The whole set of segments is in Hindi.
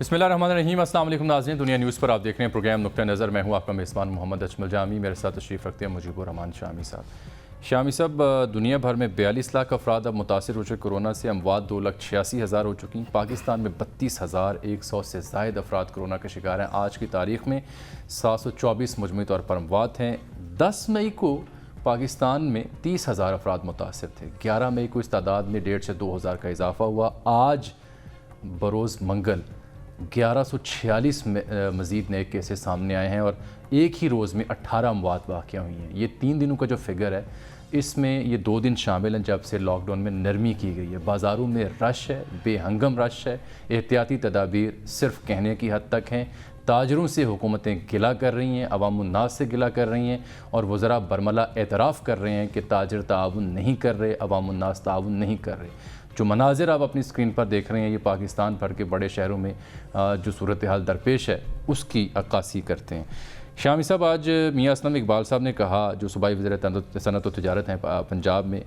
बिस्मिल्लाहिर्रहमानिर्रहीम। अस्सलाम वालेकुम नाज़रीन, दुनिया न्यूज़ पर आप देख रहे हैं प्रोग्राम नुक्ता नज़र। मैं हूँ आपका मेज़बान मोहम्मद अजमल जामी। मेरे साथ तशरीफ़ रखते हैं मुजीबुर रहमान शामी साहब। शामी साहब, दुनिया भर में 42 लाख अफराद अब मुतासिर हो चुके कोरोना से। अमवात 2,86,000 हो चुकी। पाकिस्तान में 32,100 से ज़ायद अफराद कोरोना के शिकार हैं। आज की तारीख़ में 724 मजमूई तौर पर अमवात हैं। 10 मई को पाकिस्तान में 30,000 अफराद मुतासिर थे। 11 मई को इस तादाद में 1,500 से 2,000 का इजाफा हुआ। आज बरोज़ मंगल 1146 मज़ीद नए केसेस सामने आए हैं और एक ही रोज़ में 18 अमवात वाक़या हुई हैं। ये 3 दिनों का जो फिगर है, इसमें ये 2 दिन शामिल हैं जब से लॉकडाउन में नरमी की गई है। बाज़ारों में रश है, बेहंगम रश है। एहतियाती तदाबीर सिर्फ कहने की हद तक हैं। ताजरों से हुकूमतें गिला कर रही हैं, अवामुन्नास से गिला कर रही हैं और वज़रा बरमला एतराफ़ कर रहे हैं कि ताजर ताउन नहीं कर रहे, अवामुन्नास ताउन नहीं कर रहे। जो मनाजिर आप अपनी स्क्रीन पर देख रहे हैं, ये पाकिस्तान भर के बड़े शहरों में जो सूरत हाल दरपेश है उसकी अक्कासी करते हैं। शामी साहब, आज मियाँ असलम इकबाल साहब ने कहा, जो सूबाई वज़ीर सनअत व तिजारत हैं पंजाब में,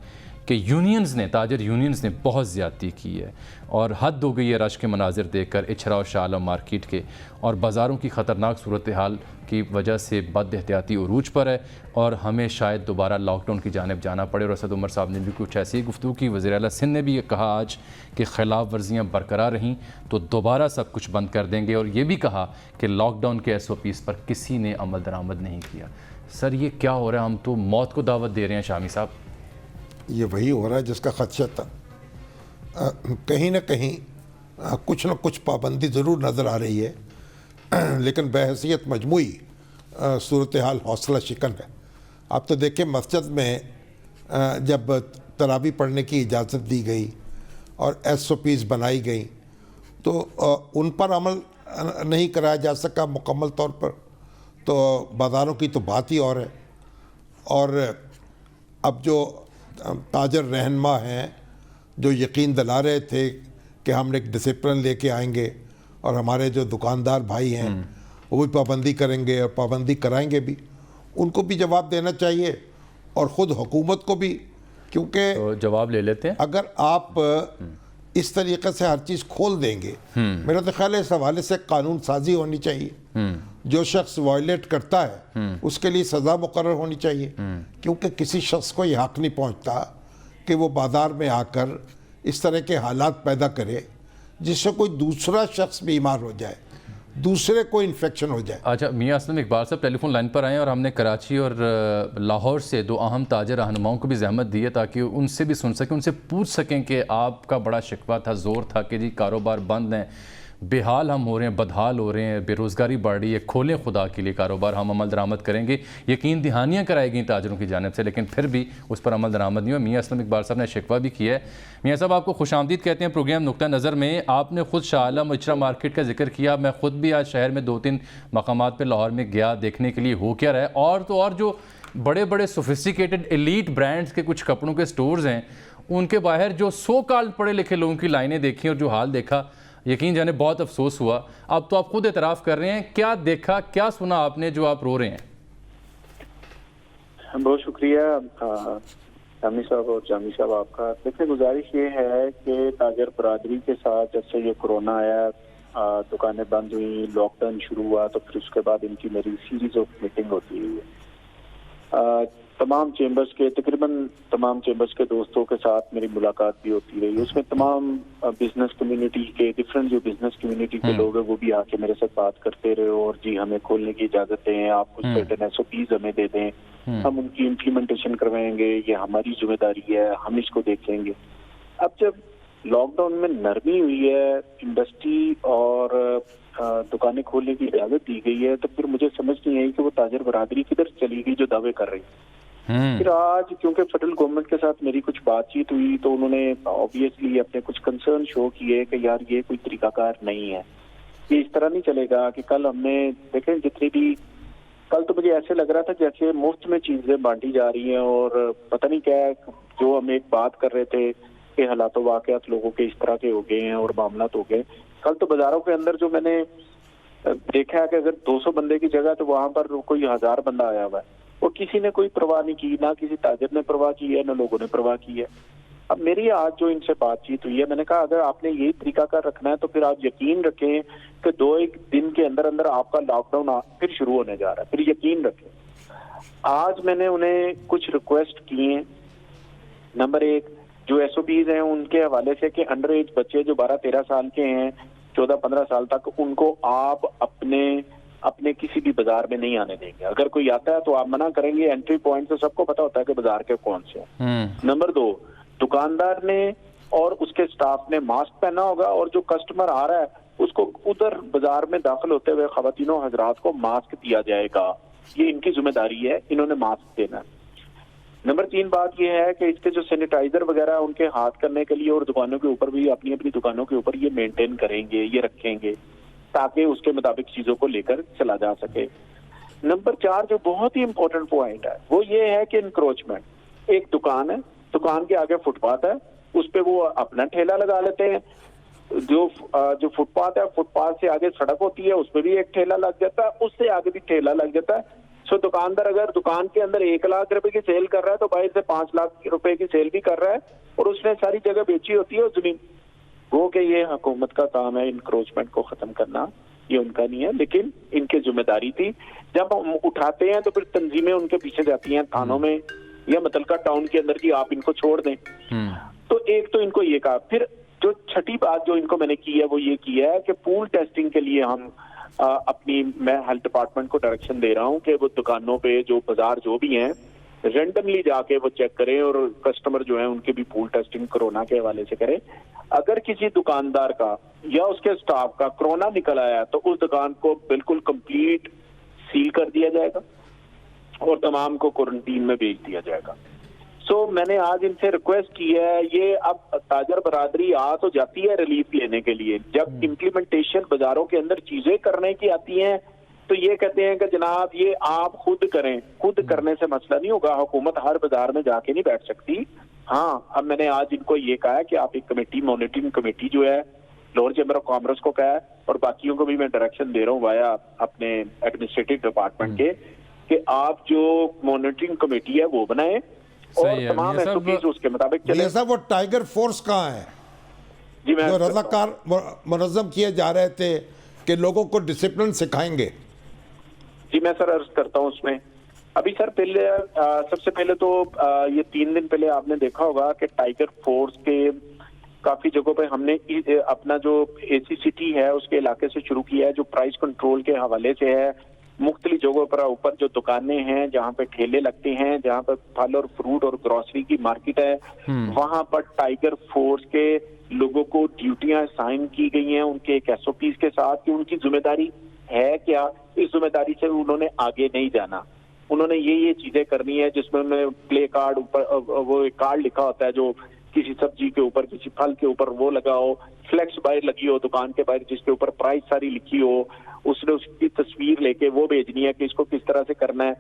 कि यूनियंस ने, ताजर यूनियंस ने बहुत ज़्यादती की है और हद हो गई है रश के मनाजिर देख कर इछरा और शालम मार्केट के। और बाज़ारों की ख़तरनाक सूरत हाल की वजह से बद एहतियाती उरूज पर है और हमें शायद दोबारा लॉकडाउन की जानिब जाना पड़े। और असद उमर साहब ने भी कुछ ऐसी गुफ्तगू की। वज़ीर आला सिंध ने भी कहा आज कि ख़िलाफ़ वर्जियाँ बरकरार रहीं तो दोबारा सब कुछ बंद कर देंगे। और ये भी कहा कि लॉकडाउन के SOPs पर किसी ने अमल दरामद नहीं किया। सर, ये क्या हो रहा है? हम तो मौत को दावत दे रहे हैं शामी साहब। ये वही हो रहा है जिसका खदशा था। कहीं ना कहीं कुछ न कुछ पाबंदी ज़रूर नज़र आ रही है, लेकिन बहैसियत मजमूई सूरत हाल हौसला शिकन है। आप तो देखें, मस्जिद में जब तरावी पढ़ने की इजाज़त दी गई और SOPs बनाई गई तो उन पर अमल नहीं कराया जा सका मुकम्मल तौर पर, तो बाज़ारों की तो बात ही और है। और अब जो ताजर रहनुमा हैं जो यकीन दिला रहे थे कि हम एक डिसिप्लिन लेके आएंगे और हमारे जो दुकानदार भाई हैं वो भी पाबंदी करेंगे और पाबंदी कराएंगे भी, उनको भी जवाब देना चाहिए और ख़ुद हुकूमत को भी, क्योंकि तो जवाब ले लेते हैं। अगर आप इस तरीक़े से हर चीज़ खोल देंगे, मेरा तो ख्याल है इस हवाले से कानून साजी होनी चाहिए। जो शख्स वायलेट करता है उसके लिए सज़ा मुकर्रर होनी चाहिए, क्योंकि किसी शख्स को यह हक़ नहीं पहुंचता कि वो बाज़ार में आकर इस तरह के हालात पैदा करे जिससे कोई दूसरा शख्स बीमार हो जाए, दूसरे को इन्फेक्शन हो जाए। अच्छा, मियाँ असलम इकबाल साहब टेलीफोन लाइन पर आए और हमने कराची और लाहौर से 2 अहम ताजर रहनुमाओं को भी जहमत दी है ताकि उनसे भी सुन सकें, उनसे पूछ सकें कि आपका बड़ा शिकवा था, ज़ोर था कि जी कारोबार बंद हैं, बेहाल हम हो रहे हैं, बदहाल हो रहे हैं, बेरोज़गारी बढ़ रही है, खोलें खुदा के लिए कारोबार, हम अमल दरामद करेंगे। यकीन दहानियाँ कराई गई ताजरों की जानिब से, लेकिन फिर भी उस पर अमल दरामद नहीं हुआ। मियाँ असलम इकबाल साहब ने शिकवा भी किया है। मियाँ साहब, आपको खुशामदीद कहते हैं प्रोग्राम नुक्ता नज़र में। आपने ख़ुद शाह आलम इचरा मार्केट का जिक्र किया। मैं ख़ुद भी आज शहर में 2-3 मकामात पर लाहौर में गया देखने के लिए हो क्या रहा है। और तो और जो बड़े बड़े सोफिस्टिकेटेड एलीट ब्रांड्स के कुछ कपड़ों के स्टोर्स हैं, उनके बाहर जो सो कॉल्ड पढ़े लिखे लोगों की लाइनें देखी और जो हाल देखा, यकीन जाने बहुत अफसोस हुआ। अब तो आप खुद एतराफ़ कर रहे हैं, क्या देखा, क्या सुना आपने जो आप रो रहे हैं? बहुत शुक्रिया जामी साहब और जामी साहब आपका। देखिए, गुजारिश ये है कि ताजर बरादरी के साथ जब से ये कोरोना आया, दुकानें बंद हुई, लॉकडाउन शुरू हुआ, तो फिर उसके बाद इनकी मेरी सीरीज ऑफ मीटिंग होती है। तमाम चेंबर्स के, तकरीबन तमाम चेंबर्स के दोस्तों के साथ मेरी मुलाकात भी होती रही। उसमें तमाम बिजनेस कम्युनिटी के, डिफरेंट जो बिजनेस कम्युनिटी के लोग हैं वो भी आके मेरे साथ बात करते रहे और जी हमें खोलने की इजाज़त दें, आप कुछ सर्टेन SOPs हमें दे दें, हम उनकी इम्प्लीमेंटेशन करवाएंगे, ये हमारी जिम्मेदारी है, हम इसको देखेंगे। अब जब लॉकडाउन में नरमी हुई है, इंडस्ट्री और दुकानें खोलने की इजाज़त दी गई है, तो फिर मुझे समझ नहीं आई कि वो ताजर बरादरी किधर चली गई जो दावे कर रही है। फिर आज क्योंकि फेडरल गवर्नमेंट के साथ मेरी कुछ बातचीत हुई तो उन्होंने ऑब्वियसली अपने कुछ कंसर्न शो किए कि यार ये कोई तरीकाकार नहीं है, ये इस तरह नहीं चलेगा कि कल हमने देखें जितनी भी, कल तो मुझे ऐसे लग रहा था जैसे मुफ्त में चीजें बांटी जा रही हैं और पता नहीं क्या, जो हम एक बात कर रहे थे कि हालात वाकयात लोगों के इस तरह के हो गए हैं और मामला हो गए। कल तो बाजारों के अंदर जो मैंने देखा है कि अगर 200 बंदे की जगह तो वहां पर कोई 1000 बंदा आया हुआ है, वो किसी ने कोई परवाह नहीं की, ना किसी ताजर ने परवाह की है, ना लोगों ने परवाह की है। अब मेरी आज जो इनसे बातचीत हुई है, मैंने कहा अगर आपने यही तरीका कर रखना है तो फिर आप यकीन रखें कि 2-1 दिन के अंदर अंदर आपका लॉकडाउन फिर शुरू होने जा रहा है, फिर यकीन रखें। आज मैंने उन्हें कुछ रिक्वेस्ट की हैं। नंबर 1, जो SOPs हैं उनके हवाले से कि अंडर एज बच्चे जो 12-13 साल के हैं, 14-15 साल तक, उनको आप अपने किसी भी बाजार में नहीं आने देंगे। अगर कोई आता है तो आप मना करेंगे। एंट्री पॉइंट तो सबको पता होता है कि बाजार के कौन से हैं। नंबर 2, दुकानदार ने और उसके स्टाफ ने मास्क पहना होगा और जो कस्टमर आ रहा है उसको उधर बाजार में दाखिल होते हुए खवातीनों हजरात को मास्क दिया जाएगा। ये इनकी जिम्मेदारी है, इन्होंने मास्क देना है। नंबर 3 बात यह है कि इसके जो सैनिटाइजर वगैरह उनके हाथ करने के लिए और दुकानों के ऊपर भी अपनी अपनी दुकानों के ऊपर ये मेंटेन करेंगे, ये रखेंगे ताकि उसके मुताबिक चीजों को लेकर चला जा सके। नंबर 4 जो बहुत ही इंपॉर्टेंट पॉइंट है वो ये है कि इंक्रोचमेंट। एक दुकान है, दुकान के आगे फुटपाथ है, उस पे वो अपना ठेला लगा लेते हैं। जो फुटपाथ है, फुटपाथ से आगे सड़क होती है, उस पर भी एक ठेला लग जाता है, उससे आगे भी ठेला लग जाता है। सो दुकानदार अगर दुकान के अंदर 1 लाख रुपए की सेल कर रहा है तो बाहर से 5 लाख रुपए की सेल भी कर रहा है और उसने सारी जगह बेची होती है जमीन। वो कि ये हुकूमत का काम है इंक्रोचमेंट को खत्म करना, ये उनका नहीं है, लेकिन इनकी जिम्मेदारी थी। जब हम उठाते हैं तो फिर तंजीमें उनके पीछे जाती हैं थानों में या मुतलका टाउन के अंदर की आप इनको छोड़ दें। तो एक तो इनको ये कहा। फिर जो छठी बात जो इनको मैंने की है वो ये की है कि पूल टेस्टिंग के लिए मैं हेल्थ डिपार्टमेंट को डायरेक्शन दे रहा हूँ कि वो दुकानों पे जो बाजार जो भी हैं रेंडमली जाके वो चेक करें और कस्टमर जो है उनके भी पूल टेस्टिंग कोरोना के हवाले से करें। अगर किसी दुकानदार का या उसके स्टाफ का कोरोना निकल आया तो उस दुकान को बिल्कुल कंप्लीट सील कर दिया जाएगा और तमाम को क्वारंटीन में भेज दिया जाएगा। सो मैंने आज इनसे रिक्वेस्ट की है, ये अब ताजर बरादरी आ तो जाती है रिलीफ लेने के लिए, जब इम्प्लीमेंटेशन बाजारों के अंदर चीजें करने की आती हैं तो ये कहते हैं कि जनाब ये आप खुद करें। खुद करने से मसला नहीं होगा, हुकूमत हर बाजार में जाके नहीं बैठ सकती। हाँ, अब मैंने आज इनको ये कहा है कि आप एक कमेटी, मॉनिटरिंग कमेटी जो है लोअर चैम्बर ऑफ कॉमर्स को कहा है और बाकियों को भी मैं डायरेक्शन दे रहा हूँ वाया अपने एडमिनिस्ट्रेटिव डिपार्टमेंट के, कि आप जो मॉनिटरिंग कमेटी है वो बनाए और तमाम SOPs उसके मुताबिक चले। साहब वो टाइगर फोर्स कहाँ है जी मैं जो रजाकार मुनज़्ज़म किए जा रहे थे कि लोगों को डिसिप्लिन सिखाएंगे? जी मैं सर अर्ज करता हूँ उसमें। अभी सर पहले सबसे पहले तो ये 3 दिन पहले आपने देखा होगा कि टाइगर फोर्स के काफी जगहों पे हमने अपना जो AC सिटी है उसके इलाके से शुरू किया है, जो प्राइस कंट्रोल के हवाले से है। मुख्तलिफ जगहों पर ऊपर जो दुकानें हैं जहाँ पे ठेले लगते हैं, जहाँ पर फल और फ्रूट और ग्रोसरी की मार्केट है, वहां पर टाइगर फोर्स के लोगों को ड्यूटियां साइन की गई हैं उनके एक SOPs के साथ कि उनकी जिम्मेदारी है क्या। इस जिम्मेदारी से उन्होंने आगे नहीं जाना, उन्होंने ये चीजें करनी है जिसमें उन्होंने प्ले कार्ड ऊपर वो एक कार्ड लिखा होता है जो किसी सब्जी के ऊपर किसी फल के ऊपर वो लगा हो, फ्लेक्स बाहर लगी हो दुकान के बाहर जिसके ऊपर प्राइस सारी लिखी हो, उसने उसकी तस्वीर लेके वो भेजनी है कि इसको किस तरह से करना है।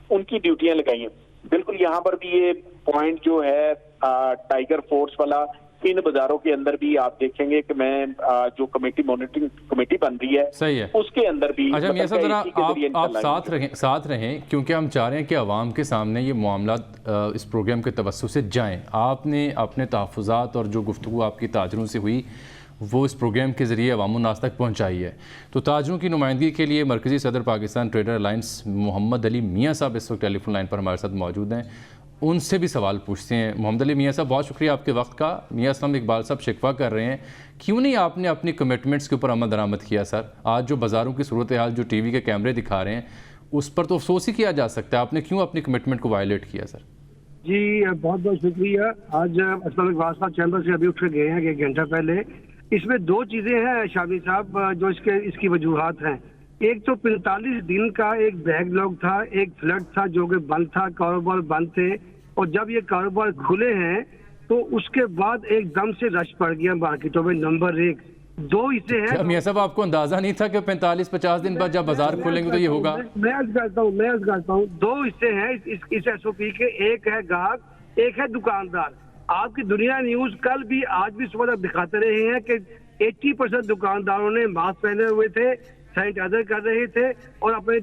उनकी ड्यूटियां लगाई हैं। बिल्कुल यहाँ पर भी ये पॉइंट जो है टाइगर फोर्स वाला इन बाजारों के अंदर भी आप देखेंगे कि मैं जो कमेटी मॉनिटरिंग कमेटी बन रही है सही है उसके अंदर भी अच्छा मियां साहब जरा आप साथ रहें क्योंकि हम चाह रहे हैं कि आवाम के सामने ये मामला इस प्रोग्राम के तवज्जो से जाएं। आपने अपने तहफ़्फ़ुज़ात और जो गुफ्तगू आपकी ताजरों से हुई वो इस प्रोग्राम के ज़रिए अवाम-उन-नास तक पहुँचाई है। तो ताजरों की नुमाइंदगी के लिए मरकज़ी सदर पाकिस्तान ट्रेडर अलायंस मोहम्मद अली मियाँ साहब इस वक्त टेलीफोन लाइन पर हमारे साथ मौजूद हैं, उनसे भी सवाल पूछते हैं। मोहम्मद अली मियाँ साहब बहुत शुक्रिया आपके वक्त का। मियाँ असलम इकबाल साहब शिकवा कर रहे हैं, क्यों नहीं आपने अपनी कमिटमेंट्स के ऊपर अमल दरामद किया सर? आज जो बाज़ारों की सूरत हाल जो TV के कैमरे दिखा रहे हैं उस पर तो अफसोस ही किया जा सकता है, आपने क्यों अपनी कमिटमेंट को वायलेट किया सर? जी बहुत बहुत शुक्रिया। आज असलम इकबाल साहब चैम्बर से अभी उठ के गए हैं 1 घंटा पहले। इसमें 2 चीज़ें हैं शामी साहब जो इसकी वजूहात हैं। एक तो 45 दिन का एक बैकलॉग था, एक फ्लड था जो कि बंद था, कारोबार बंद थे, और जब ये कारोबार खुले हैं तो उसके बाद एकदम से रश पड़ गया मार्केटों में। नंबर 1। 2 हिस्से हैं। मियां साहब आपको अंदाजा नहीं था कि 45-50 दिन बाद जब बाजार खोलेंगे तो ये होगा? मैं अर्ज करता हूँ 2 हिस्से हैं इस SOP के। एक है ग्राहक, एक है दुकानदार। आपकी दुनिया न्यूज कल भी आज भी सुबह तक दिखाते रहे हैं कि 80% दुकानदारों ने मास्क पहने हुए थे, सैनिटाइजर कर रहे थे और अपने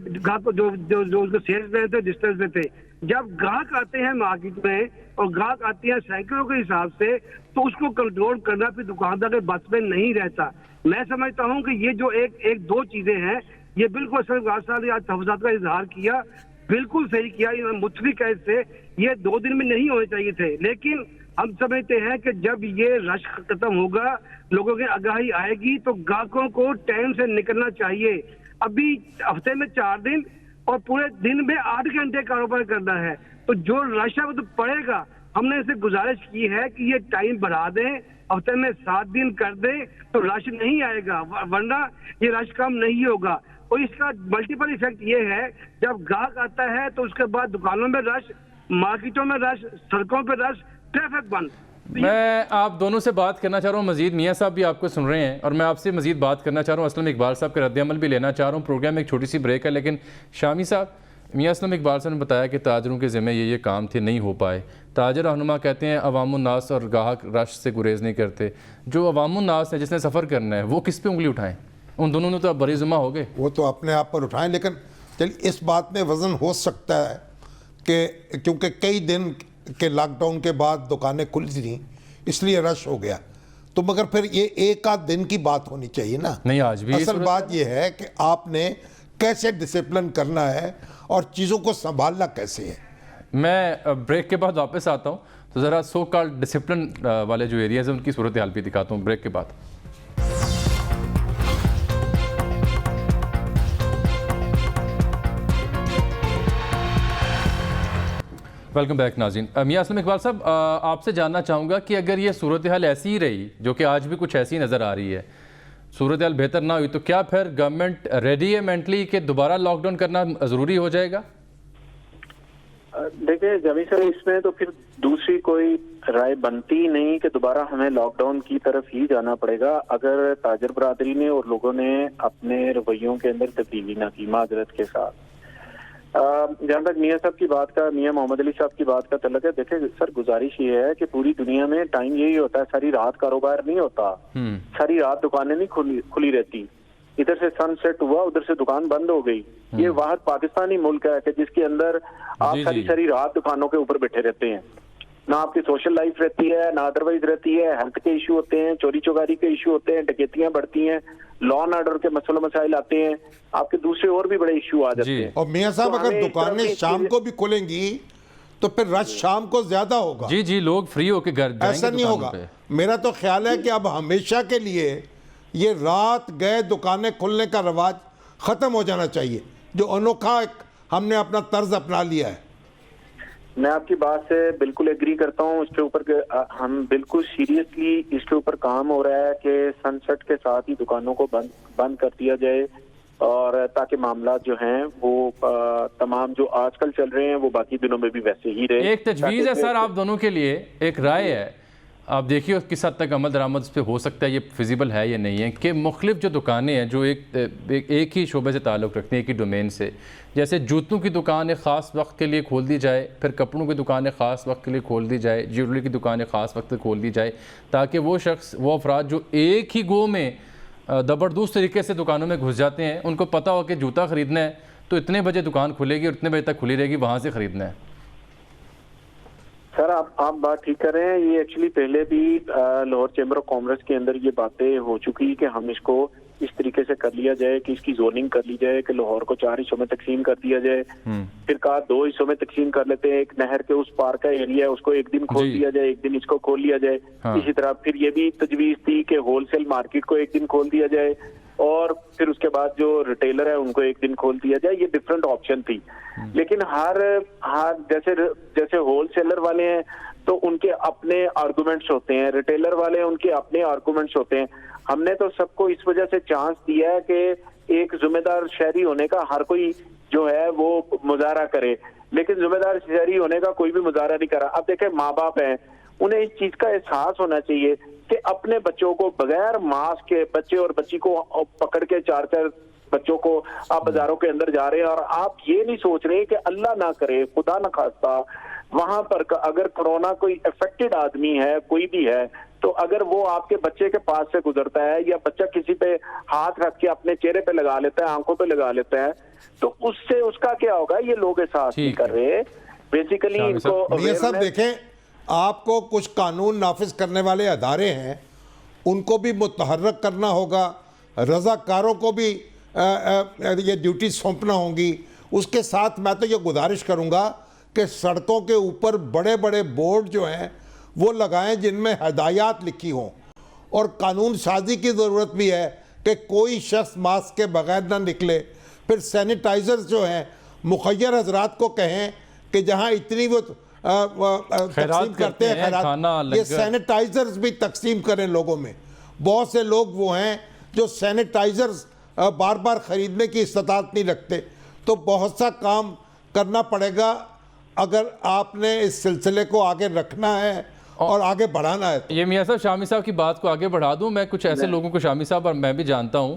जो सेल्स में थे डिस्टेंस में थे। जब ग्राहक आते हैं मार्केट में और ग्राहक आते हैं सैकड़ों के हिसाब से, तो उसको कंट्रोल करना फिर दुकानदार के बस में नहीं रहता। मैं समझता हूं कि ये जो एक दो चीजें हैं, ये बिल्कुल साहब ने आज तहफात का इजहार किया, बिल्कुल सही किया। मुतफिक है इससे, ये 2 दिन में नहीं होने चाहिए थे, लेकिन हम समझते हैं कि जब ये रश खत्म होगा, लोगों की आगाही आएगी, तो ग्राहकों को टाइम से निकलना चाहिए। अभी हफ्ते में 4 दिन और पूरे दिन में 8 घंटे कारोबार करना है, तो जो रश है वो तो पड़ेगा। हमने इसे गुजारिश की है कि ये टाइम बढ़ा दें, हफ्ते में 7 दिन कर दें, तो रश नहीं आएगा, वरना ये रश कम नहीं होगा। और इसका मल्टीपल इफेक्ट ये है, जब ग्राहक आता है तो उसके बाद दुकानों में रश, मार्केटों में रश, सड़कों पर रश, ट्रैफिक बंद। मैं आप दोनों से बात करना चाह रहा हूँ मजीद। मियाँ साहब भी आपको सुन रहे हैं और मैं आपसे मजीद बात करना चाह रहा हूँ। असलम इकबाल साहब का रद्द-ए-अमल भी लेना चाह रहा हूँ। प्रोग्राम में एक छोटी सी ब्रेक है, लेकिन शामी साहब, मियाँ असलम इकबाल साहब ने बताया कि ताजरों के ज़िम्मे ये काम थे, नहीं हो पाए। ताजर रहनुमा कहते हैं अवामुन्नास और ग्राहक रश से गुरेज नहीं करते। जो अवामुन्नास है, जिसने सफ़र करना है, वो किस पे उंगली उठाएं? उन दोनों ने तो अब बरी ज़िम्मा हो गए। वो तो अपने आप पर उठाएं, लेकिन चलिए इस बात में वज़न हो सकता है कि क्योंकि कई दिन के लॉकडाउन के बाद दुकानें खुली थी, इसलिए रश हो गया। तो मगर फिर ये एक आध दिन की बात होनी चाहिए ना। नहीं, आज भी असल बात ये है कि आपने कैसे डिसिप्लिन करना है और चीज़ों को संभालना कैसे है। मैं ब्रेक के बाद वापस आता हूँ, तो ज़रा सो कॉल्ड डिसिप्लिन वाले जो एरियाज़ हैं उनकी सूरत हाल भी दिखाता हूँ ब्रेक के बाद। वेलकम बैक नाज़रीन। मियाँ असलम इकबाल साहब, आपसे जानना चाहूँगा कि अगर ये सूरत हाल ऐसी ही रही, जो कि आज भी कुछ ऐसी नज़र आ रही है, सूरत हाल बेहतर ना हुई, तो क्या फिर गवर्नमेंट रेडी है मेंटली कि दोबारा लॉकडाउन करना ज़रूरी हो जाएगा? देखिए जमी सर, इसमें तो फिर दूसरी कोई राय बनती नहीं कि दोबारा हमें लॉकडाउन की तरफ ही जाना पड़ेगा। अगर ताजर बरादरी ने और लोगों ने अपने रवैयों के अंदर तब्दीली ना की माजरत के साथ। जहाँ तक मियाँ साहब की बात का, मियाँ मोहम्मद अली साहब की बात का तल्लुक है, देखे सर गुजारिश ये है कि पूरी दुनिया में टाइम यही होता है, सारी रात कारोबार नहीं होता, सारी रात दुकानें नहीं खुली रहती। इधर से सनसेट हुआ, उधर से दुकान बंद हो गई। ये वाहद पाकिस्तानी मुल्क है कि जिसके अंदर आप सारी रात दुकानों के ऊपर बैठे रहते हैं। ना आपकी सोशल लाइफ रहती है, ना अदरवाइज रहती है। हेल्थ के इशू होते हैं, चोरी चौकारी के इशू होते हैं, डकैतियां बढ़ती हैं, लॉ एंड ऑर्डर के मसले मसाइल आते हैं, आपके दूसरे और भी बड़े इशू आ जाते हैं। और मियाँ साहब, अगर दुकानें शाम को भी खुलेंगी तो फिर रश शाम को ज्यादा होगा। जी जी, लोग फ्री होकर घर जाएंगे। ऐसा नहीं होगा। मेरा तो ख्याल है कि अब हमेशा के लिए ये रात गए दुकानें खुलने का रवाज खत्म हो जाना चाहिए, जो अनोखा हमने अपना तर्ज अपना लिया है। मैं आपकी बात से बिल्कुल एग्री करता हूँ। इसके ऊपर हम बिल्कुल सीरियसली इसके ऊपर काम हो रहा है कि सनसेट के साथ ही दुकानों को बंद कर दिया जाए, और ताकि मामला जो हैं वो तमाम जो आजकल चल रहे हैं वो बाकी दिनों में भी वैसे ही रहे। एक तजवीज़ है सर आप दोनों के लिए, एक राय है, आप देखिए किस हद तक अमल दरामद उस पर हो सकता है, ये फिजिबल है या नहीं है, कि मुख्तलिफ जो दुकानें हैं जो एक ही शोबे से ताल्लुक़ रखती हैं, एक ही डोमेन से, जैसे जूतों की दुकान एक ख़ास वक्त के लिए खोल दी जाए, फिर कपड़ों की दुकान एक ख़ास वक्त के लिए खोल दी जाए, ज्वेलरी की दुकान एक ख़ास वक्त खोल दी जाए, ताकि वो शख्स, वो अफराद जो एक ही गो में ज़बरदस्त तरीके से दुकानों में घुस जाते हैं, उनको पता हो कि जूता ख़रीदना है तो इतने बजे दुकान खुलेगी और इतने बजे तक खुली रहेगी, वहाँ से ख़रीदना है। सर आप बात ठीक कर रहे हैं। ये एक्चुअली पहले भी लाहौर चैम्बर ऑफ कॉमर्स के अंदर ये बातें हो चुकी कि हम इसको इस तरीके से कर लिया जाए कि इसकी जोनिंग कर ली जाए कि लाहौर को 4 हिस्सों में तकसीम कर दिया जाए। फिर कहा 2 हिस्सों में तकसीम कर लेते हैं, एक नहर के उस पार का एरिया है उसको एक दिन खोल दिया जाए, एक दिन इसको खोल लिया जाए। इसी तरह फिर ये भी तजवीज थी कि होलसेल मार्केट को एक दिन खोल दिया जाए, और फिर उसके बाद जो रिटेलर है उनको एक दिन खोल दिया जाए। ये डिफरेंट ऑप्शन थी। लेकिन हर जैसे होलसेलर वाले हैं तो उनके अपने आर्गुमेंट्स होते हैं, रिटेलर वाले हैं उनके अपने आर्गुमेंट्स होते हैं। हमने तो सबको इस वजह से चांस दिया है कि एक जिम्मेदार शहरी होने का हर कोई जो है वो मुजाहरा करे, लेकिन जिम्मेदार शहरी होने का कोई भी मुजाहरा नहीं करा। अब देखें, माँ बाप हैं, उन्हें इस चीज का एहसास होना चाहिए कि अपने बच्चों को बगैर मास्क के, बच्चे और बच्ची को पकड़ के 4-4 बच्चों को आप बाजारों के अंदर जा रहे हैं और आप ये नहीं सोच रहे कि अल्लाह ना करे, खुदा ना खास्ता, वहां पर अगर कोरोना कोई अफेक्टेड आदमी है, कोई भी है, तो अगर वो आपके बच्चे के पास से गुजरता है या बच्चा किसी पे हाथ रख के अपने चेहरे पे लगा लेता है, आंखों पे लगा लेता है, तो उससे उसका क्या होगा, ये लोग एहसास नहीं कर रहे बेसिकली इनको ये सब awareness- देखें, आपको कुछ कानून नाफिज करने वाले अदारे हैं, उनको भी मुतहर्रक करना होगा, रज़ाकारों को भी ये ड्यूटी सौंपना होंगी। उसके साथ मैं तो ये गुजारिश करूँगा कि सड़कों के ऊपर बड़े बड़े बोर्ड जो हैं वो लगाएं जिनमें हदायत लिखी हों, और कानून साजी की ज़रूरत भी है कि कोई शख्स मास्क के बगैर ना निकले। फिर सैनिटाइज़र्स जो हैं मुखय्यर हजरात को कहें कि जहाँ इतनी वो तकसीम करते हैं खैरात, ये सैनिटाइज़र्स भी तकसीम करें लोगों में। बहुत से लोग वो हैं जो सैनिटाइज़र्स बार बार ख़रीदने की इस्तात नहीं रखते। तो बहुत सा काम करना पड़ेगा अगर आपने इस सिलसिले को आगे रखना है और आगे बढ़ाना है। ये मियाँ साहब, शामी साहब की बात को आगे बढ़ा दूं। मैं कुछ ऐसे लोगों को, शामी साहब और मैं भी जानता हूं,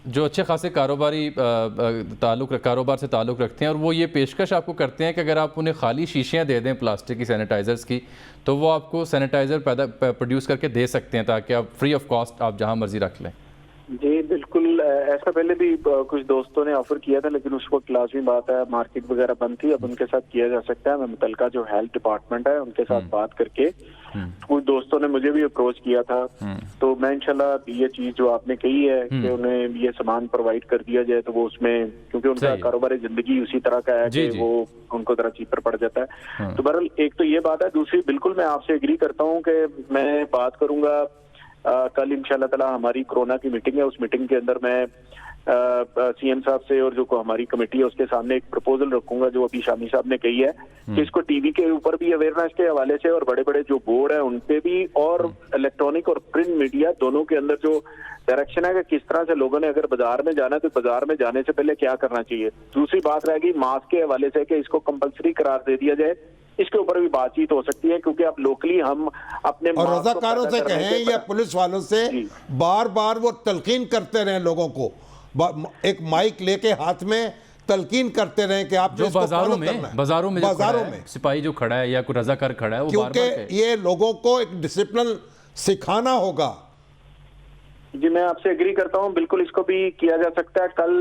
जो अच्छे खासे कारोबार से ताल्लुक़ रखते हैं, और वो ये पेशकश आपको करते हैं कि अगर आप उन्हें खाली शीशियाँ दे दें प्लास्टिक की सैनिटाइज़र्स की, तो वो आपको सैनिटाइज़र प्रोड्यूस करके दे सकते हैं, ताकि आप फ्री ऑफ कॉस्ट आप जहाँ मर्जी रख लें। जी बिल्कुल, ऐसा पहले भी कुछ दोस्तों ने ऑफर किया था, लेकिन उस वक्त लाजमी बात है मार्केट वगैरह बंद थी। अब उनके साथ किया जा सकता है। मैं मुतलका जो हेल्थ डिपार्टमेंट है उनके साथ बात करके, कुछ दोस्तों ने मुझे भी अप्रोच किया था, तो मैं इंशाल्लाह ये चीज जो आपने कही है कि उन्हें ये सामान प्रोवाइड कर दिया जाए, तो वो उसमें, क्योंकि उनका कारोबारी जिंदगी उसी तरह का है कि वो उनको जरा चीपर पड़ जाता है। तो बहरहाल एक तो ये बात है। दूसरी, बिल्कुल मैं आपसे एग्री करता हूँ कि मैं बात करूंगा कल इंशाल्लाह ताला हमारी कोरोना की मीटिंग है, उस मीटिंग के अंदर मैं सीएम साहब से और जो हमारी कमेटी है उसके सामने एक प्रपोजल रखूंगा, जो अभी शामी साहब ने कही है कि इसको टीवी के ऊपर भी अवेयरनेस के हवाले से, और बड़े बड़े जो बोर्ड है उन पे भी, और इलेक्ट्रॉनिक और प्रिंट मीडिया दोनों के अंदर जो डायरेक्शन है कि किस तरह से लोगों ने अगर बाजार में जाना है तो बाजार में जाने से पहले क्या करना चाहिए। दूसरी बात रहेगी मास्क के हवाले से कि इसको कंपलसरी करार दे दिया जाए। इसके ऊपर भी बातचीत हो सकती है, क्योंकि अब लोकली हम अपने और रज़ाकारों से कहें या पुलिस वालों से बार बार वो तलकीन करते रहे लोगों को, एक माइक लेके हाथ में तलकीन करते रहे कि आप जो बाजारों में सिपाही जो खड़ा है या कोई रज़ाकार खड़ा है, वो क्योंकि ये लोगों को एक डिसिप्लिन सिखाना होगा। जी मैं आपसे एग्री करता हूँ, बिल्कुल इसको भी किया जा सकता है। कल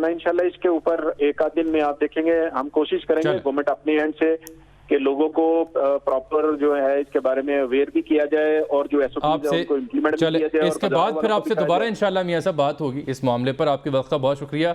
मैं इंशाल्लाह इसके ऊपर एक आध दिन में आप देखेंगे, हम कोशिश करेंगे गवर्नमेंट अपने एंड से कि लोगों को प्रॉपर जो है इसके बारे में अवेयर भी किया जाए, और जो एसओपी है उनको इम्प्लीमेंट भी किया जाए। इसके बाद फिर आपसे दोबारा इंशाल्लाह मियां साहब बात होगी इस मामले पर। आपके वक्त का बहुत शुक्रिया।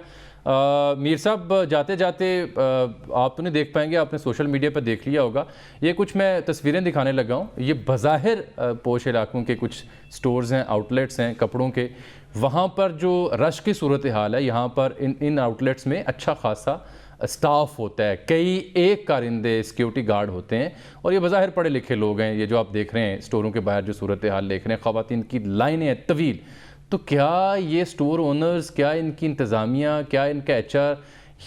मीर साहब, जाते जाते आप तो नहीं देख पाएंगे, आपने सोशल मीडिया पर देख लिया होगा, ये कुछ मैं तस्वीरें दिखाने लगा हूँ। ये बज़ाहिर पोश इलाकों के कुछ स्टोर्स हैं, आउटलेट्स हैं कपड़ों के, वहाँ पर जो रश की सूरत हाल है, यहाँ पर इन आउटलेट्स में अच्छा खासा स्टाफ होता है, कई एक कारिंदे सिक्योरिटी गार्ड होते हैं, और ये बज़ाहिर पढ़े लिखे लोग हैं। ये जो आप देख रहे हैं स्टोरों के बाहर जो सूरत हाल देख रहे हैं, ख़वातीन की लाइनें हैं तवील। तो क्या ये स्टोर ओनर्स, क्या इनकी इंतज़ामिया, क्या इनका HR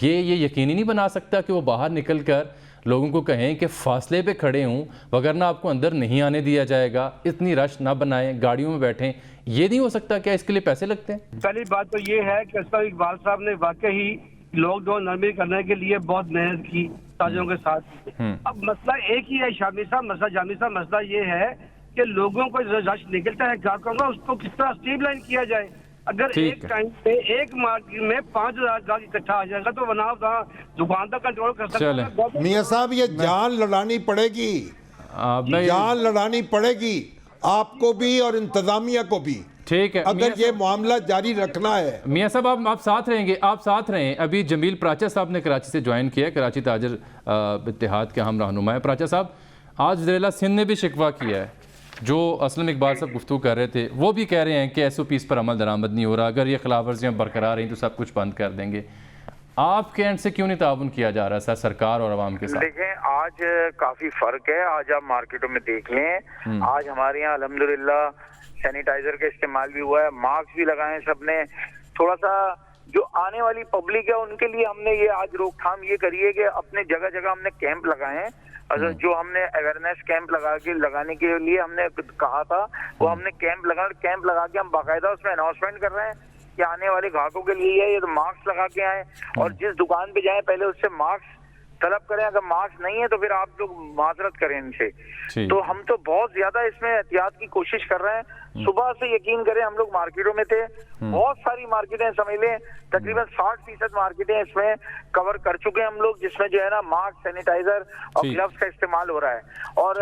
ये यकीनी नहीं बना सकता कि वो बाहर निकल कर लोगों को कहें कि फासले पे खड़े हूँ, वगरना आपको अंदर नहीं आने दिया जाएगा, इतनी रश ना बनाएं, गाड़ियों में बैठें? ये नहीं हो सकता? क्या इसके लिए पैसे लगते हैं? पहली बात तो ये है कि इकबाल साहब ने वाकई लॉकडाउन नरमी करने के लिए बहुत मेहनत की ताजरों के साथ। अब मसला एक ही है शामी साहब, मसला ये है कि लोगों को रश निकलता है ग्राहकों का, उसको किस तरह स्ट्रीमलाइन किया जाए। अगर एक टाइम पे एक मार्केट में 5000 ग्राहक इकट्ठा आ जाएगा तो वहाँ दुकान तक कंट्रोल कर सकते हैं। मियां साहब, ये जान लड़ानी पड़ेगी, जान लड़ानी पड़ेगी आपको भी और इंतजामिया को भी। ठीक है, अगर ये मामला जारी रखना है। मियां साहब आप साथ रहेंगे, आप साथ रहें। अभी जमील प्राचा साहब ने कराची से ज्वाइन किया, कराची ताजर इत्तेहाद के हम रहनुमा है। प्राचा साहब, आज वज़ीर सिंध ने भी शिकवा किया है, जो असलम इकबाल साहब गुफ्तगू कर रहे थे, वो भी कह रहे हैं कि SOPs पर अमल दरामद नहीं हो रहा, अगर ये खिलाफ वर्जियाँ बरकरार रहीं तो सब कुछ बंद कर देंगे। आपके एंड से क्यों नहीं ताउन किया जा रहा सर सरकार और आवाम के साथ? देखें, आज काफी फर्क है। आज आप मार्केटों में देख लें, आज हमारे यहाँ अल्हम्दुलिल्लाह सैनिटाइजर का इस्तेमाल भी हुआ है, मास्क भी लगाए सबने। थोड़ा सा जो आने वाली पब्लिक है उनके लिए हमने ये आज रोकथाम ये करी है कि अपने जगह जगह हमने कैंप लगाए हैं। अगर जो हमने अवेयरनेस कैंप लगाने के लिए हमने कहा था, वो हमने कैंप लगा के हम बाकायदा उसमें अनाउंसमेंट कर रहे हैं कि आने वाले ग्राहकों के लिए ये तो मास्क लगा के आए, और जिस दुकान पे जाए पहले उससे मास्क तलब करें, अगर मास्क नहीं है तो फिर आप लोग माजरत करें इनसे। तो हम तो बहुत ज्यादा इसमें एहतियात की कोशिश कर रहे हैं। सुबह से यकीन करें हम लोग मार्केटों में थे, बहुत सारी मार्केटें समझ लें, तकरीबन 60% मार्केटें इसमें कवर कर चुके हैं हम लोग, जिसमें जो है ना मास्क, सैनिटाइजर और ग्लव्स का इस्तेमाल हो रहा है और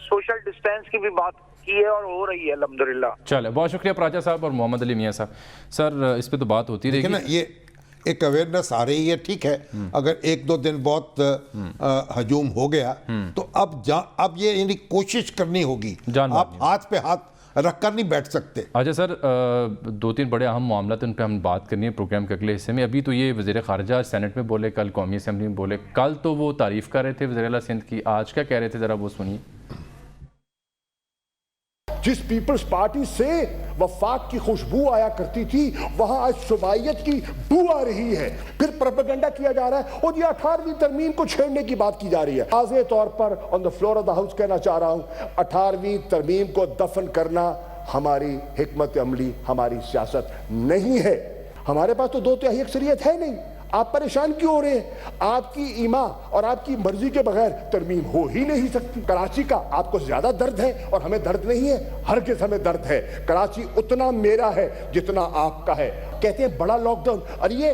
सोशल डिस्टेंस की भी बात की है और हो रही है अल्हम्दुलिल्लाह। चलो, बहुत शुक्रिया प्राचा साहब और मोहम्मद अली मियाँ साहब। सर, इस पे तो बात होती रहेगी ना, ये एक अवेयरनेस आ रही है, ठीक है। अगर 1-2 दिन बहुत हजूम हो गया तो अब ये यानी कोशिश करनी होगी, आप हाथ पे हाथ रखकर नहीं बैठ सकते। अच्छा सर, 2-3 बड़े अहम मामला उन पर हम बात करनी है प्रोग्राम के अगले हिस्से में। अभी तो ये वज़ीर ख़ारजा सेनेट में बोले, कल कौमी असम्बली में बोले, कल तो वो तारीफ़ कर रहे थे वज़ीर आला सिंध की, आज क्या कह रहे थे, ज़रा वो सुनिए। जिस पीपल्स पार्टी से वफाक की खुशबू आया करती थी, वहां आज सुबाइयत की बू आ रही है। फिर प्रोपेगेंडा किया जा रहा है और ये 18वीं तरमीम को छेड़ने की बात की जा रही है। वाज़े तौर पर on the floor of the house कहना चाह रहा हूं, 18वीं तरमीम को दफन करना हमारी हिकमत अमली, हमारी सियासत नहीं है। हमारे पास तो 2/3 अक्सरियत है नहीं। आप परेशान क्यों हो रहे हैं? आपकी ईमा और आपकी मर्जी के बगैर तरमीम हो ही नहीं सकती। कराची का आपको ज्यादा दर्द है और हमें दर्द नहीं है, हरगिज़ हमें दर्द है। कराची उतना मेरा है जितना आपका है। कहते हैं बड़ा लॉकडाउन, और ये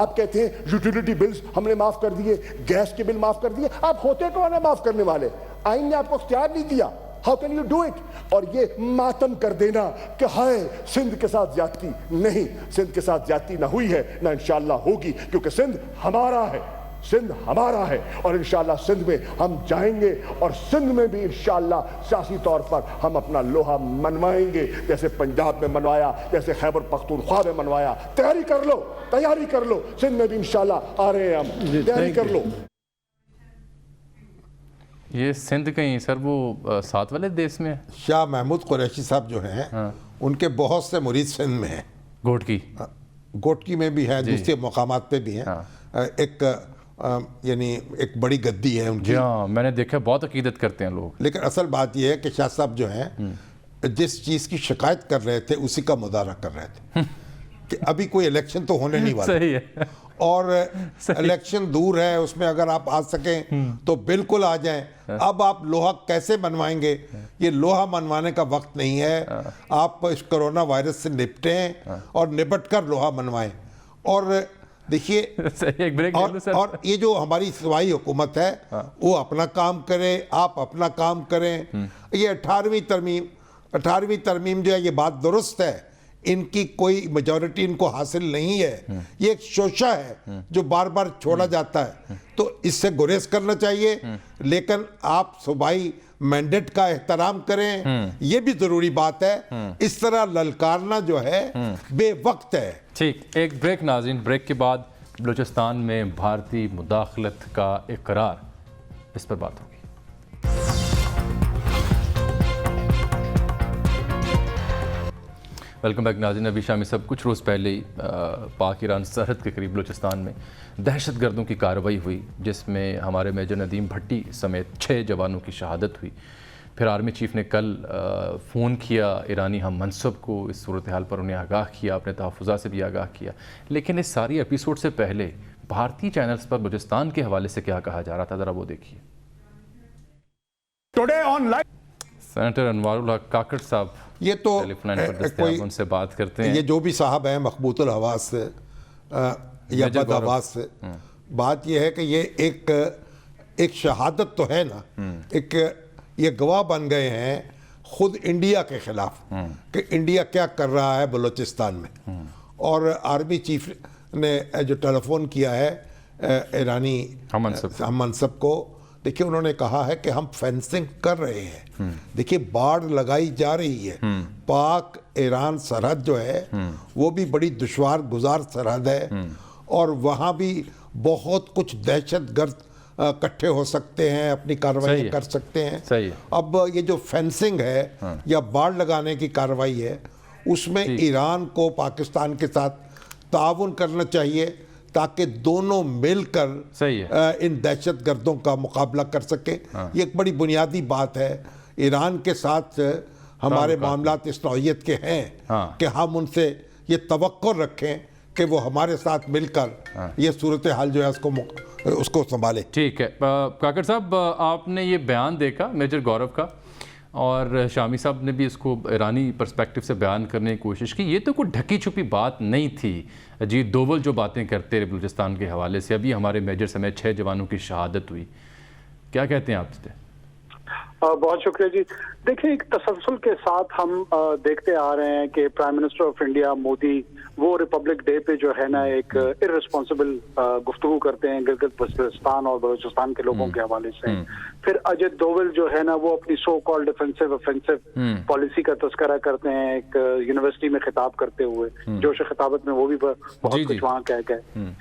आप कहते हैं यूटिलिटी बिल्स हमने माफ कर दिए, गैस के बिल माफ कर दिए। आप होते कौन है माफ करने वाले? आइन ने आपको इख्तियार नहीं दिया। How can you do it? और ये मातम कर देना कि हाय सिंध के साथ ज्यादती, नहीं, सिंध के साथ ज्यादती ना हुई है ना इंशाअल्लाह होगी, क्योंकि सिंध हमारा है, सिंध हमारा है और इंशाअल्लाह सिंध में हम जाएंगे और सिंध में भी इंशाअल्लाह सियासी तौर पर हम अपना लोहा मनवाएंगे, जैसे पंजाब में मनवाया, जैसे खैबर पख्तूनख्वा में मनवाया। तैयारी कर लो, तैयारी कर लो, सिंध में भी इंशाअल्लाह आ रहे हैं हम, तैयारी कर लो। ये सिंध कहीं सर वो साथ वाले देश में है? शाह महमूद कुरैशी साहब जो हैं, उनके बहुत से मुरीद सिंध में हैं। गोटकी में भी है, दूसरे मकामात पे भी हैं। एक यानी एक बड़ी गद्दी है उनकी। हाँ, मैंने देखा, बहुत अकीदत करते हैं लोग। लेकिन असल बात यह है कि शाह साहब जो हैं जिस चीज़ की शिकायत कर रहे थे उसी का मुदारा कर रहे थे कि अभी कोई इलेक्शन तो होने नहीं वाला। सही है। और इलेक्शन दूर है, उसमें अगर आप आ सकें तो बिल्कुल आ जाएं। अब आप लोहा कैसे मनवाएंगे? ये लोहा मनवाने का वक्त नहीं है। आप इस कोरोना वायरस से निपटें और निपट कर लोहा मनवाएं। और देखिए, और ये जो हमारी सूबाई हुकूमत है वो अपना काम करे, आप अपना काम करें। ये 18वीं तरमीम जो है, ये बात दुरुस्त है, इनकी कोई मेजॉरिटी इनको हासिल नहीं है। ये एक शोशा है जो बार बार छोड़ा जाता है, तो इससे गुरेज करना चाहिए। लेकिन आप सूबाई मैंडेट का एहतराम करें, ये भी जरूरी बात है। इस तरह ललकारना जो है बेवक्त है। ठीक, एक ब्रेक नाज़रीन। ब्रेक के बाद बलूचिस्तान में भारतीय मुदाखलत का इकरार, इस पर बात होगी। वेलकम बैक नाज़रीन। अभी शामी सब कुछ रोज़ पहले ही पाक ईरान सरहद के करीब बलूचिस्तान में दहशतगर्दों की कार्रवाई हुई, जिसमें हमारे मेजर नदीम भट्टी समेत 6 जवानों की शहादत हुई। फिर आर्मी चीफ ने कल फ़ोन किया ईरानी हम मनसब को, इस सूरत हाल पर उन्हें आगाह किया, अपने तहफ़्फ़ुज़ा से भी आगाह किया। लेकिन इस सारी एपिसोड से पहले भारतीय चैनल्स पर बलूचिस्तान के हवाले से क्या कहा जा रहा था, ज़रा वो देखिए। टुडे ऑनलाइन सेनेटर अनवारुल हक काकड़ साहब ये तो कोई उनसे बात करते हैं। ये जो भी साहब हैं मखबूतुल हवास से या बद आवाज़ से, बात ये है कि ये एक शहादत तो है ना, एक ये गवाह बन गए हैं खुद इंडिया के खिलाफ कि इंडिया क्या कर रहा है बलूचिस्तान में। और आर्मी चीफ ने जो टेलीफोन किया है ईरानी हम मनसब को, देखिए उन्होंने कहा है कि हम फेंसिंग कर रहे हैं। देखिए बाढ़ लगाई जा रही है, पाक ईरान सरहद जो है वो भी बड़ी दुश्वार गुजार सरहद है और वहाँ भी बहुत कुछ दहशतगर्द इकट्ठे हो सकते हैं, अपनी कार्रवाई कर सकते हैं। सही है। अब ये जो फेंसिंग है या बाढ़ लगाने की कार्रवाई है, उसमें ईरान को पाकिस्तान के साथ ताउन करना चाहिए ताकि दोनों मिलकर इन दहशतगर्दों का मुकाबला कर सके। ये एक बड़ी बुनियादी बात है। ईरान के साथ हमारे मामलात इस नौइयत के हैं कि हम उनसे ये तवक्को रखें कि वो हमारे साथ मिलकर ये सूरत हाल जो है उसको उसको संभाले। ठीक है काकर साहब, आपने ये बयान देखा मेजर गौरव का, और शामी साहब ने भी इसको ईरानी पर्सपेक्टिव से बयान करने की कोशिश की। ये तो कोई ढकी छुपी बात नहीं थी। अजीत डोवल जो बातें करते रहे बलूचिस्तान के हवाले से, अभी हमारे मेजर समेत 6 जवानों की शहादत हुई, क्या कहते हैं आप इससे? बहुत शुक्रिया जी। देखिए, एक तसलसल के साथ हम देखते आ रहे हैं कि prime minister of India Modi वो रिपब्लिक डे पे जो है ना एक इररिस्पॉन्सिबल गुफ्तगू करते हैं गिलगित बल्तिस्तान और बलूचिस्तान के लोगों के हवाले से। फिर अजित डोवल जो है ना वो अपनी so called defensive offensive policy का तस्करा करते हैं एक यूनिवर्सिटी में खिताब करते हुए, जोश खिताबत में वो भी बहुत कुछ वहाँ कह गए।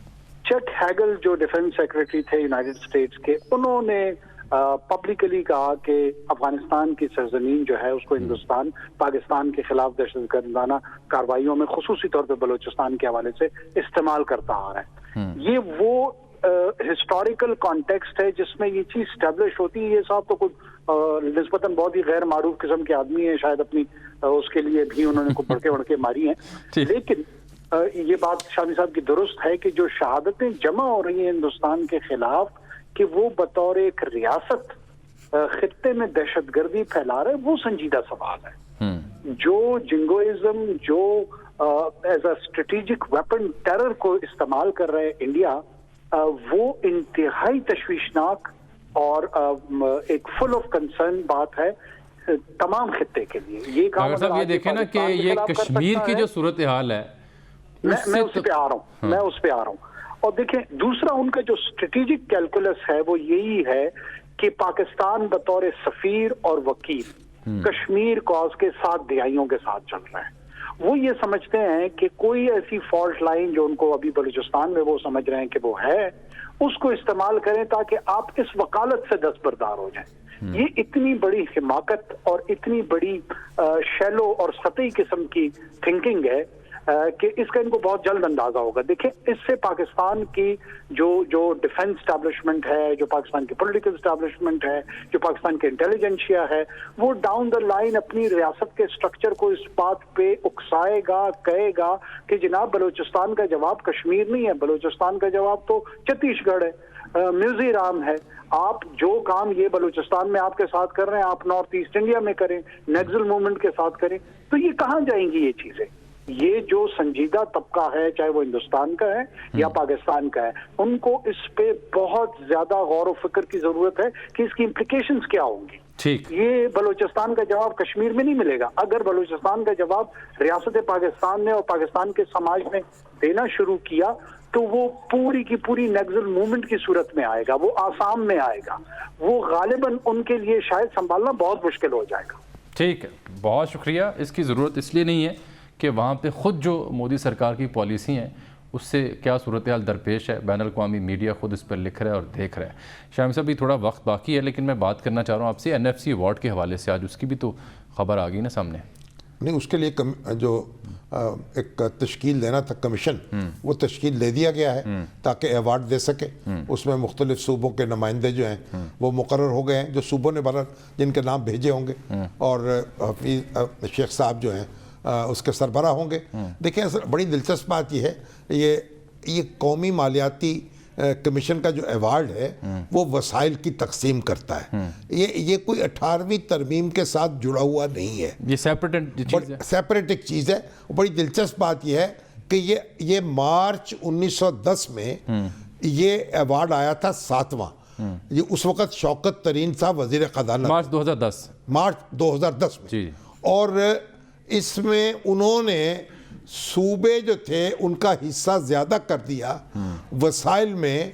चक हैगल जो डिफेंस सेक्रेटरी थे यूनाइटेड स्टेट्स के, उन्होंने पब्लिकली कहा कि अफगानिस्तान की सरजमीन जो है उसको हिंदुस्तान पाकिस्तान के खिलाफ दहशतगर्दाना कार्रवाइयों में खुसूसी तौर पर बलूचिस्तान के हवाले से इस्तेमाल करता आ रहा है। ये वो हिस्टोरिकल कॉन्टेक्स्ट है जिसमें ये चीज स्टैब्लिश होती है। ये साहब तो कुछ निस्बतन बहुत ही गैर मारूफ किस्म के आदमी है, शायद अपनी उसके लिए भी उन्होंने कुछ भड़के वड़के मारी हैं, लेकिन ये बात शामी साहब की दुरुस्त है कि जो शहादतें जमा हो रही हैं हिंदुस्तान के खिलाफ कि वो बतौर एक रियासत खित्ते में दहशतगर्दी फैला रहे, वो संजीदा सवाल है। जो जिंगोइज्म जो as a strategic weapon terror को इस्तेमाल कर रहे हैं इंडिया, वो इंतहाई तशवीशनाक और एक फुल ऑफ कंसर्न बात है तमाम खित्ते के लिए। ये अगर साहब ये देखें ना कि ये कश्मीर की जो सूरत हाल है, मैं उस पे आ रहा हूँ। और देखें, दूसरा उनका जो स्ट्रेटेजिक कैलकुलस है वो यही है कि पाकिस्तान बतौर सफीर और वकील कश्मीर कॉज के साथ दिहाइयों के साथ चल रहा है। वो ये समझते हैं कि कोई ऐसी फॉल्ट लाइन जो उनको अभी बलूचिस्तान में वो समझ रहे हैं कि वो है, उसको इस्तेमाल करें ताकि आप इस वकालत से दस्तबरदार हो जाएं। ये इतनी बड़ी हिमाकत और इतनी बड़ी शैलो और सतही किस्म की थिंकिंग है कि इसका इनको बहुत जल्द अंदाजा होगा। देखिए, इससे पाकिस्तान की जो डिफेंस स्टैब्लिशमेंट है, जो पाकिस्तान की पॉलिटिकल स्टैब्लिशमेंट है, जो पाकिस्तान की इंटेलिजेंशिया है, वो डाउन द लाइन अपनी रियासत के स्ट्रक्चर को इस बात पे उकसाएगा, कहेगा कि जनाब बलूचिस्तान का जवाब कश्मीर नहीं है, बलूचिस्तान का जवाब तो छत्तीसगढ़ है, मिज़ोरम है। आप जो काम ये बलूचिस्तान में आपके साथ कर रहे हैं, आप नॉर्थ ईस्ट इंडिया में करें, नक्सल मूवमेंट के साथ करें, तो ये कहाँ जाएंगी ये चीजें? ये जो संजीदा तबका है, चाहे वो हिंदुस्तान का है या पाकिस्तान का है, उनको इस पे बहुत ज्यादा गौर व फिक्र की जरूरत है कि इसकी इम्प्लीकेशंस क्या होंगी। ठीक, ये बलूचिस्तान का जवाब कश्मीर में नहीं मिलेगा। अगर बलूचिस्तान का जवाब रियासत पाकिस्तान ने और पाकिस्तान के समाज ने देना शुरू किया तो वो पूरी की पूरी नक्सल मूवमेंट की सूरत में आएगा, वो आसाम में आएगा, वो गालिबन उनके लिए शायद संभालना बहुत मुश्किल हो जाएगा। ठीक है, बहुत शुक्रिया। इसकी ज़रूरत इसलिए नहीं है कि वहाँ पे ख़ुद जो मोदी सरकार की पॉलिसी हैं उससे क्या सूरत हाल दरपेश है, बैन अल-अक़वामी मीडिया ख़ुद इस पर लिख रहा है और देख रहा है। शामी साहब भी थोड़ा वक्त बाकी है, लेकिन मैं बात करना चाह रहा हूँ आपसे NFC अवार्ड के हवाले से। आज उसकी भी तो खबर आ गई ना सामने। नहीं, उसके लिए जो एक तश्कील देना था कमीशन, वो तश्कील दे दिया गया है ताकि अवार्ड दे सके। उसमें मुख्तलिफ सूबों के नुमाइंदे जो हैं वो मुकर्रर हो गए हैं, जो सूबों ने बहरहाल जिनके नाम भेजे होंगे, और हफीज़ शेख साहब जो हैं उसके सरबराह होंगे। देखिए, बड़ी दिलचस्प बात यह है, ये कौमी मालियाती कमीशन का जो अवार्ड है वो वसाइल की तकसीम करता है। ये कोई 18वीं तरमीम के साथ जुड़ा हुआ नहीं है, ये सेपरेट एक चीज़ है। बड़ी दिलचस्प बात यह है कि ये मार्च 1910 में ये अवार्ड आया था 7वां। ये उस वक़्त शौकत तरीन साहब वज़ीर ख़ज़ाना, मार्च 2010 में जी। और इसमें उन्होंने सूबे जो थे उनका हिस्सा ज्यादा कर दिया वसाइल में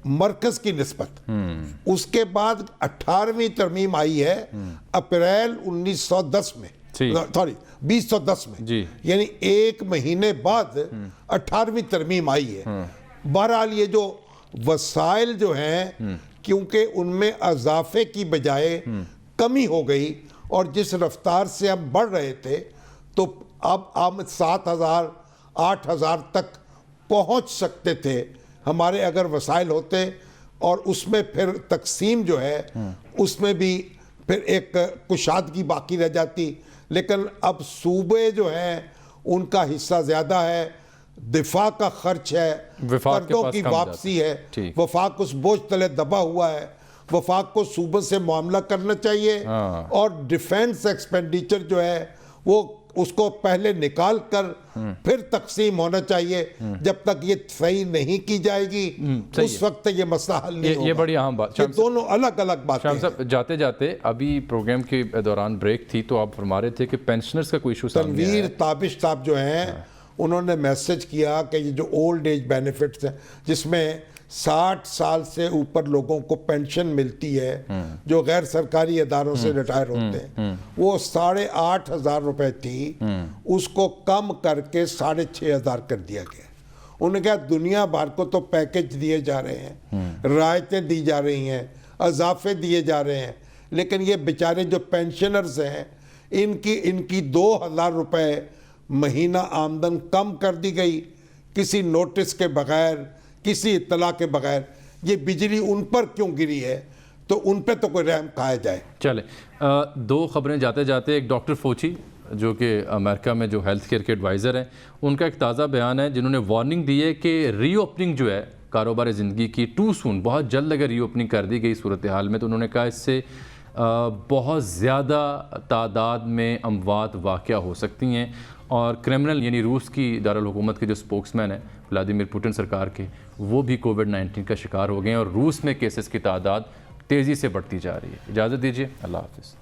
मरकज की निस्बत। उसके बाद 18वीं तरमीम आई है अप्रैल 1910 में, सॉरी 2010 में जी। यानी एक महीने बाद 18वीं तरमीम आई है। बहरहाल ये जो वसाइल जो हैं, क्योंकि उनमें अजाफे की बजाय कमी हो गई और जिस रफ्तार से हम बढ़ रहे थे, तो अब हम 7,000 8,000 तक पहुंच सकते थे हमारे अगर वसाइल होते, और उसमें फिर तकसीम जो है उसमें भी फिर एक कुशादगी बाकी रह जाती। लेकिन अब सूबे जो हैं उनका हिस्सा ज़्यादा है, दिफा का खर्च है, वफाक के कर्जों पास की कम वापसी जाता है। ठीक। वफाक उस बोझ तले दबा हुआ है। वफाक को सूबे से मामला करना चाहिए हाँ। और डिफेंस एक्सपेंडिचर जो है वो उसको पहले निकाल कर फिर तकसीम होना चाहिए। जब तक ये सही नहीं की जाएगी सही उस वक्त ये मसला हल नहीं होगा। ये बड़ी अहम बात। ये दोनों अलग अलग बातें शाम हैं। साहब, जाते जाते अभी प्रोग्राम के दौरान ब्रेक थी तो आप फरमा रहे थे कि पेंशनर्स का कोई इशू सामने आया तनवीर है। ताबिश साहब जो हैं उन्होंने मैसेज किया कि ये जो ओल्ड एज बेनिफिट्स हैं जिसमें 60 साल से ऊपर लोगों को पेंशन मिलती है जो गैर सरकारी इदारों से रिटायर होते हैं, वो 8,500 रुपए थी, उसको कम करके 6,500 कर दिया गया। उन्होंने कहा दुनिया भर को तो पैकेज दिए जा रहे हैं, रियायतें दी जा रही हैं, इजाफे दिए जा रहे हैं, लेकिन ये बेचारे जो पेंशनर्स हैं इनकी 2,000 रुपए महीना आमदन कम कर दी गई किसी नोटिस के बगैर, किसी इत्तला के बगैर। ये बिजली उन पर क्यों गिरी है? तो उन पे तो कोई रहम खाया जाए। चले दो खबरें जाते जाते। एक डॉक्टर फोची जो कि अमेरिका में जो हेल्थ केयर के एडवाइज़र हैं, उनका एक ताज़ा बयान है जिन्होंने वार्निंग दी है कि रीओपनिंग जो है कारोबार ज़िंदगी की टू सून, बहुत जल्द अगर रीओपनिंग कर दी गई सूरत हाल में तो उन्होंने कहा इससे बहुत ज़्यादा तादाद में अमवात वाक़या हो सकती हैं। और क्रिमिनल यानी रूस की दारुल हुकूमत के जो स्पोक्समैन है व्लादिमीर पुतिन सरकार के, वो भी कोविड-19 का शिकार हो गए हैं और रूस में केसेस की तादाद तेज़ी से बढ़ती जा रही है। इजाज़त दीजिए, अल्लाह हाफ़िज़।